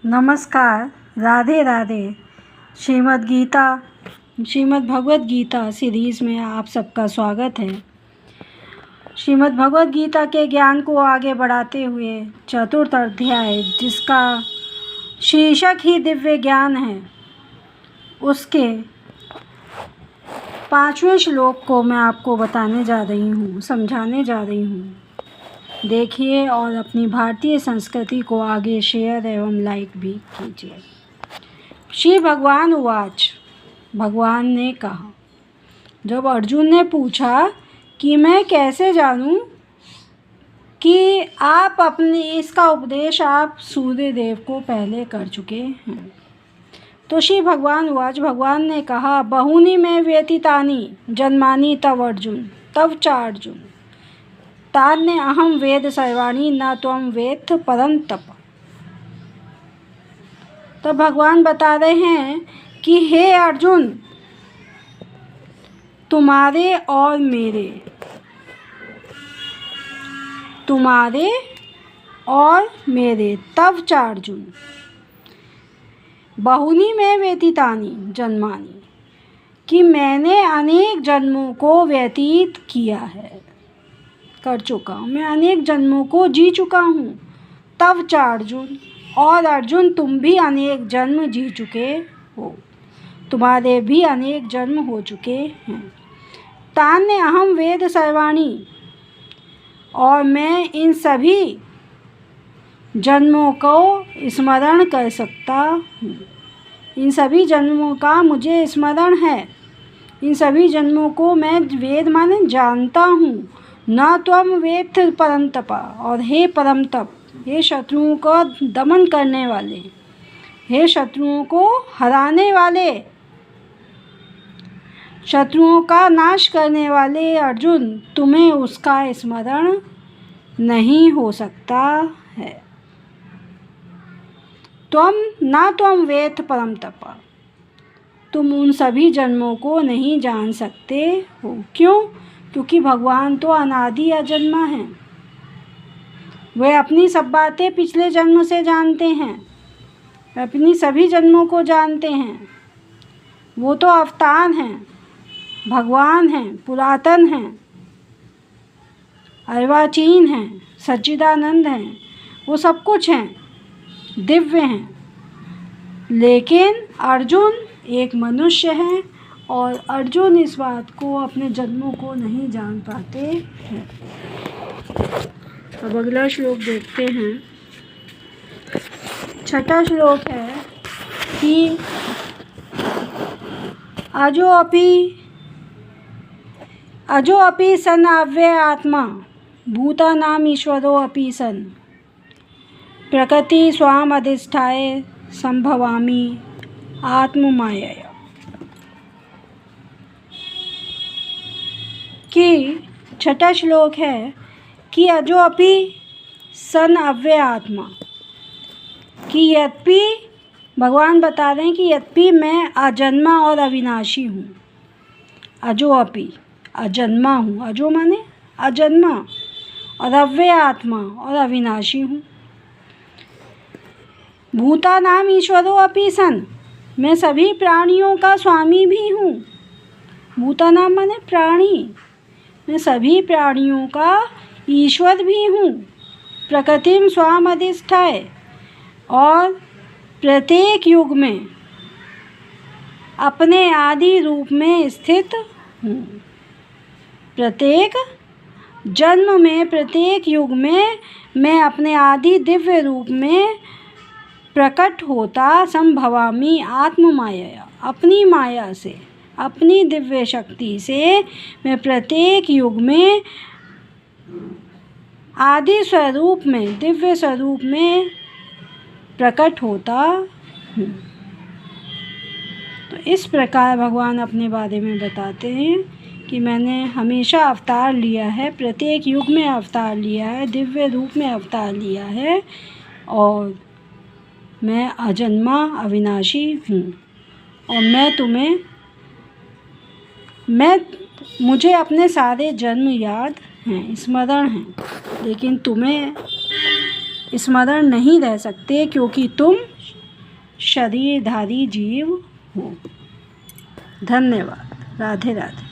नमस्कार, राधे राधे। श्रीमद् भगवत गीता सीरीज़ में आप सबका स्वागत है। श्रीमद् भगवत गीता के ज्ञान को आगे बढ़ाते हुए चतुर्थ अध्याय, जिसका शीर्षक ही दिव्य ज्ञान है, उसके 5वें श्लोक को मैं आपको बताने जा रही हूँ, समझाने जा रही हूँ। देखिए और अपनी भारतीय संस्कृति को आगे शेयर एवं लाइक भी कीजिए। श्री भगवान उवाच, भगवान ने कहा, जब अर्जुन ने पूछा कि मैं कैसे जानूं कि आप अपने इसका उपदेश आप सूर्य देव को पहले कर चुके हैं, तो श्री भगवान उवाच, भगवान ने कहा, बहूनि मे व्यतीतानि जन्मानि तव अर्जुन तव च अर्जुन तान्य अहम वेद सर्वाणि न त्वं वेत्थ परं तप। तो भगवान बता रहे हैं कि हे अर्जुन, तुम्हारे और मेरे तव च अर्जुन, बहुनी में व्यतीतानि जन्मानि, कि मैंने अनेक जन्मों को व्यतीत किया है, कर चुका हूँ, मैं अनेक जन्मों को जी चुका हूँ। तव च अर्जुन, और अर्जुन तुम भी अनेक जन्म जी चुके हो, तुम्हारे भी अनेक जन्म हो चुके हैं। तान्य अहम वेद सर्वाणि, और मैं इन सभी जन्मों को स्मरण कर सकता हूँ, इन सभी जन्मों का मुझे स्मरण है, इन सभी जन्मों को मैं वेद माने जानता हूँ। न त्वं वेत्थ परं तप, और हे परम तप, हे शत्रुओं को दमन करने वाले, हे शत्रुओं को हराने वाले, शत्रुओं का नाश करने वाले अर्जुन, तुम्हें उसका स्मरण नहीं हो सकता है। त्वं वेत्थ परं तप, तुम उन सभी जन्मों को नहीं जान सकते हो। क्यों? क्योंकि भगवान तो अनादि अजन्मा हैं, वे अपनी सब बातें पिछले जन्म से जानते हैं, अपनी सभी जन्मों को जानते हैं। वो तो अवतार हैं, भगवान हैं, पुरातन हैं, अर्वाचीन हैं, सच्चिदानंद हैं, वो सब कुछ हैं, दिव्य हैं। लेकिन अर्जुन एक मनुष्य है, और अर्जुन इस बात को, अपने जन्मों को नहीं जान पाते हैं। अब अगला श्लोक देखते हैं। 6वां श्लोक है कि अजो अपि सन अव्यय आत्मा भूतानाम ईश्वरो अपि सन प्रकृति स्वाम अधिष्ठाय संभवामि आत्ममायया। कि 6वां श्लोक है कि अजो अपि सन अव्यय आत्मा, कि यद्यपि भगवान बता रहे हैं कि यद्यपि मैं अजन्मा और अविनाशी हूँ। अजो अपि, अजन्मा हूँ, अजो माने अजन्मा, और अव्यय आत्मा और अविनाशी हूँ। भूतानाम ईश्वरो अपि सन, मैं सभी प्राणियों का स्वामी भी हूँ। भूतानाम माने प्राणी, मैं सभी प्राणियों का ईश्वर भी हूँ। प्रकृतिम स्वाम अधिष्ठाय, और प्रत्येक युग में अपने आदि रूप में स्थित हूँ। प्रत्येक जन्म में, प्रत्येक युग में मैं अपने आदि दिव्य रूप में प्रकट होता संभवामि आत्ममायया, अपनी माया से, अपनी दिव्य शक्ति से मैं प्रत्येक युग में आदि स्वरूप में, दिव्य स्वरूप में प्रकट होता हूँ। तो इस प्रकार भगवान अपने बारे में बताते हैं कि मैंने हमेशा अवतार लिया है, प्रत्येक युग में अवतार लिया है, दिव्य रूप में अवतार लिया है, और मैं अजन्मा अविनाशी हूँ। और मुझे अपने सारे जन्म याद हैं, स्मरण हैं, लेकिन तुम्हें स्मरण नहीं रह सकते क्योंकि तुम शरीरधारी जीव हो। धन्यवाद। राधे राधे।